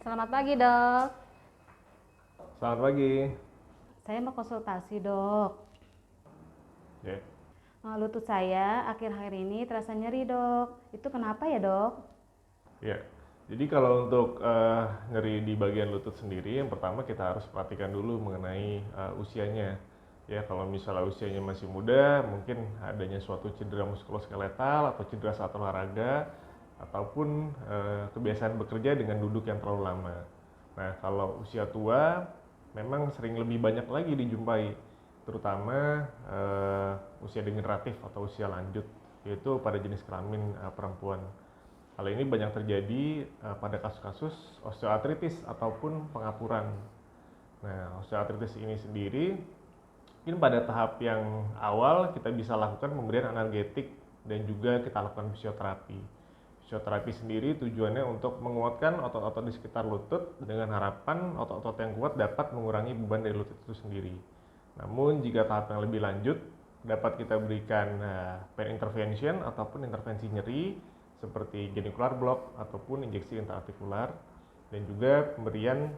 Selamat pagi, Dok. Selamat pagi. Saya mau konsultasi, Dok. Ya. Lutut saya akhir-akhir ini terasa nyeri, Dok. Itu kenapa ya, Dok? Ya. Jadi kalau untuk nyeri di bagian lutut sendiri, yang pertama kita harus perhatikan dulu mengenai usianya. Ya, kalau misalnya usianya masih muda, mungkin adanya suatu cedera muskuloskeletal atau cedera saat olahraga, ataupun kebiasaan bekerja dengan duduk yang terlalu lama. Nah, kalau usia tua, memang sering lebih banyak lagi dijumpai, terutama usia degeneratif atau usia lanjut, yaitu pada jenis kelamin perempuan. Hal ini banyak terjadi pada kasus-kasus osteoartritis ataupun pengapuran. Nah, osteoartritis ini sendiri mungkin pada tahap yang awal kita bisa lakukan pemberian analgetik dan juga kita lakukan fisioterapi. Fisioterapi sendiri tujuannya untuk menguatkan otot-otot di sekitar lutut dengan harapan otot-otot yang kuat dapat mengurangi beban dari lutut itu sendiri. Namun jika tahap yang lebih lanjut, dapat kita berikan pain intervention ataupun intervensi nyeri seperti genicular block ataupun injeksi intraartikular dan juga pemberian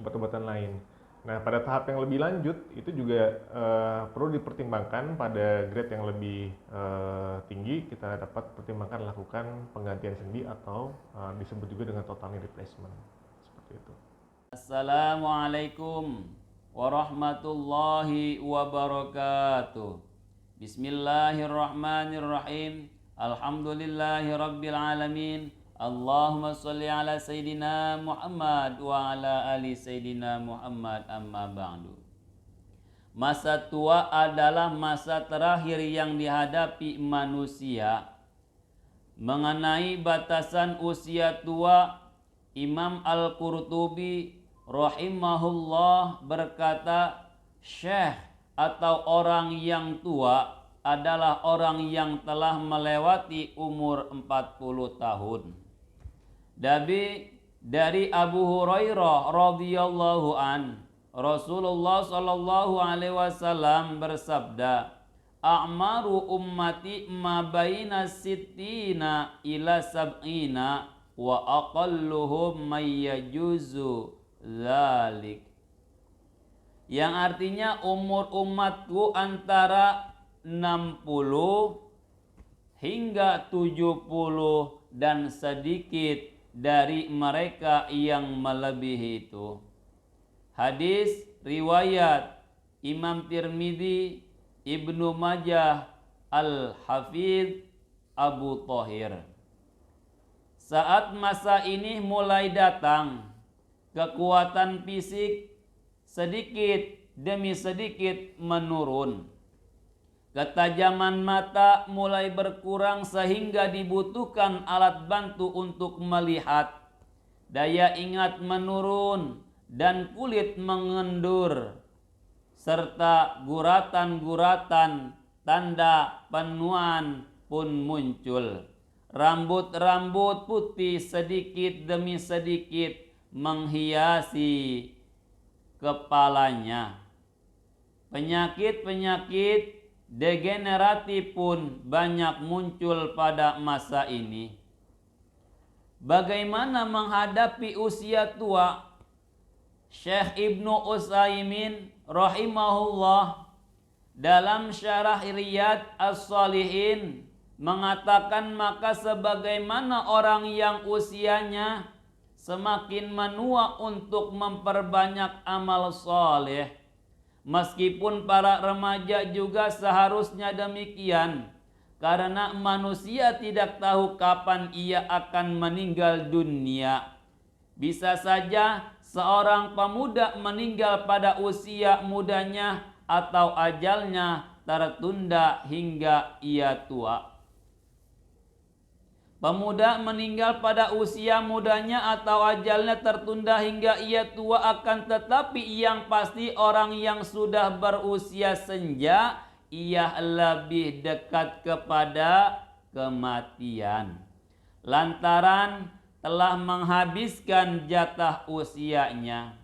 obat-obatan lain. Nah, pada tahap yang lebih lanjut itu juga perlu dipertimbangkan pada grade yang lebih tinggi, kita dapat pertimbangkan lakukan penggantian sendi atau disebut juga dengan total knee replacement. Seperti itu. Assalamualaikum warahmatullahi wabarakatuh. Bismillahirrahmanirrahim. Alhamdulillahi rabbil alamin. Allahumma sholli ala Sayyidina Muhammad wa ala ali Sayyidina Muhammad, amma ba'du. Masa tua adalah masa terakhir yang dihadapi manusia. Mengenai batasan usia tua, Imam Al-Qurtubi rahimahullah berkata, syekh atau orang yang tua adalah orang yang telah melewati umur 40 tahun. Dari Abu Hurairah radhiyallahu an, Rasulullah sallallahu alaihi wasallam bersabda, "A'maru ummati ma baina sittina ila sab'ina wa aqalluhum may yajuzu dzalik." Yang artinya umur umatku antara 60 hingga 70 dan sedikit dari mereka yang melebihi itu. Hadis riwayat Imam Tirmidzi, Ibnu Majah, Al-Hafidz Abu Thahir. Saat masa ini mulai datang, kekuatan fisik sedikit demi sedikit menurun. Ketajaman mata mulai berkurang sehingga dibutuhkan alat bantu untuk melihat. Daya ingat menurun dan kulit mengendur, serta guratan-guratan tanda penuaan pun muncul. Rambut-rambut putih sedikit demi sedikit menghiasi kepalanya. Penyakit-penyakit degeneratif pun banyak muncul pada masa ini. Bagaimana menghadapi usia tua? Syekh Ibnu Utsaimin rahimahullah dalam syarah Riyadh As-Shalihin mengatakan, maka sebagaimana orang yang usianya semakin menua untuk memperbanyak amal soleh, meskipun para remaja juga seharusnya demikian, karena manusia tidak tahu kapan ia akan meninggal dunia. Bisa saja seorang pemuda meninggal pada usia mudanya atau ajalnya tertunda hingga ia tua. Pemuda meninggal pada usia mudanya atau ajalnya tertunda hingga ia tua, akan tetapi yang pasti orang yang sudah berusia senja ia lebih dekat kepada kematian, lantaran telah menghabiskan jatah usianya.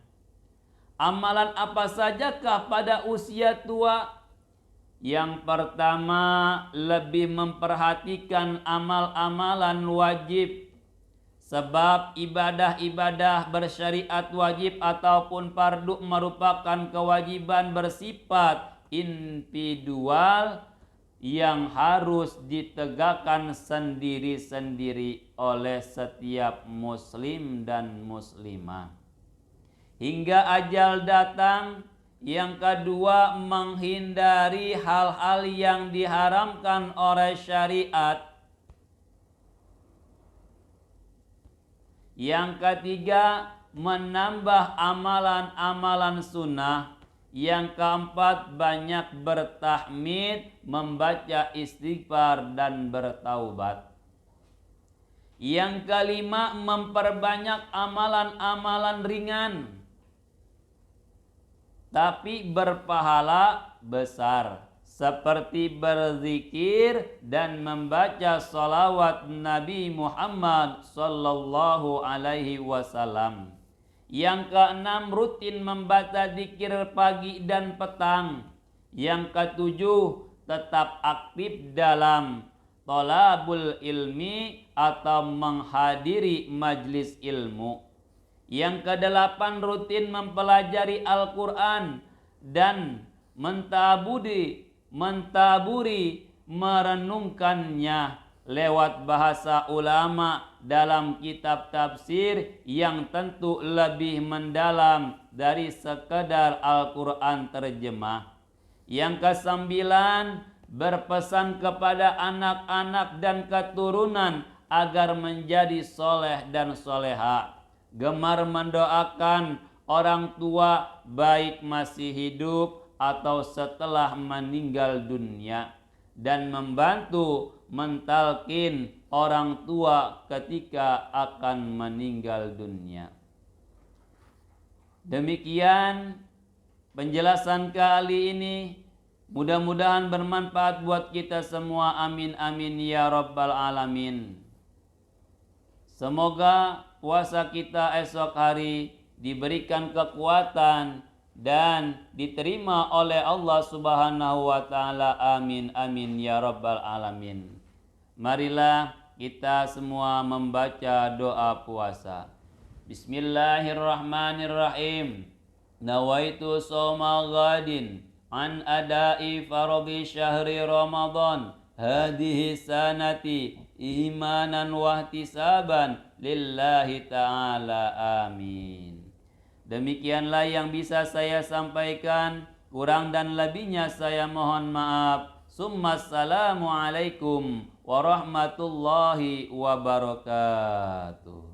Amalan apa sajakah pada usia tua? Yang pertama, lebih memperhatikan amal-amalan wajib. Sebab ibadah-ibadah bersyariat wajib ataupun fardu merupakan kewajiban bersifat individual yang harus ditegakkan sendiri-sendiri oleh setiap muslim dan muslimah hingga ajal datang. Yang kedua, menghindari hal-hal yang diharamkan oleh syariat. Yang ketiga, menambah amalan-amalan sunnah. Yang keempat, banyak bertahmid, membaca istighfar dan bertaubat. Yang kelima, memperbanyak amalan-amalan ringan tapi berpahala besar, seperti berzikir dan membaca salawat Nabi Muhammad sallallahu alaihi wasallam. Yang keenam, rutin membaca zikir pagi dan petang. Yang ketujuh, tetap aktif dalam thalabul ilmi atau menghadiri majlis ilmu. Yang kedelapan, rutin mempelajari Al-Quran dan mentaburi merenungkannya lewat bahasa ulama dalam kitab tafsir yang tentu lebih mendalam dari sekedar Al-Quran terjemah. Yang kesembilan, berpesan kepada anak-anak dan keturunan agar menjadi soleh dan soleha. Gemar mendoakan orang tua baik masih hidup atau setelah meninggal dunia, dan membantu mentalkin orang tua ketika akan meninggal dunia. Demikian penjelasan kali ini. Mudah-mudahan bermanfaat buat kita semua. Amin amin ya rabbal alamin. Semoga puasa kita esok hari diberikan kekuatan dan diterima oleh Allah Subhanahu wa taala. Amin amin ya rabbal alamin. Marilah kita semua membaca doa puasa. Bismillahirrahmanirrahim. Nawaitu shauma ghadin an adai fardhi syahri Ramadan hadhihi sanati imanan wahtisaban lillahi ta'ala. Amin. Demikianlah yang bisa saya sampaikan. Kurang dan lebihnya saya mohon maaf. Assalamualaikum warahmatullahi wabarakatuh.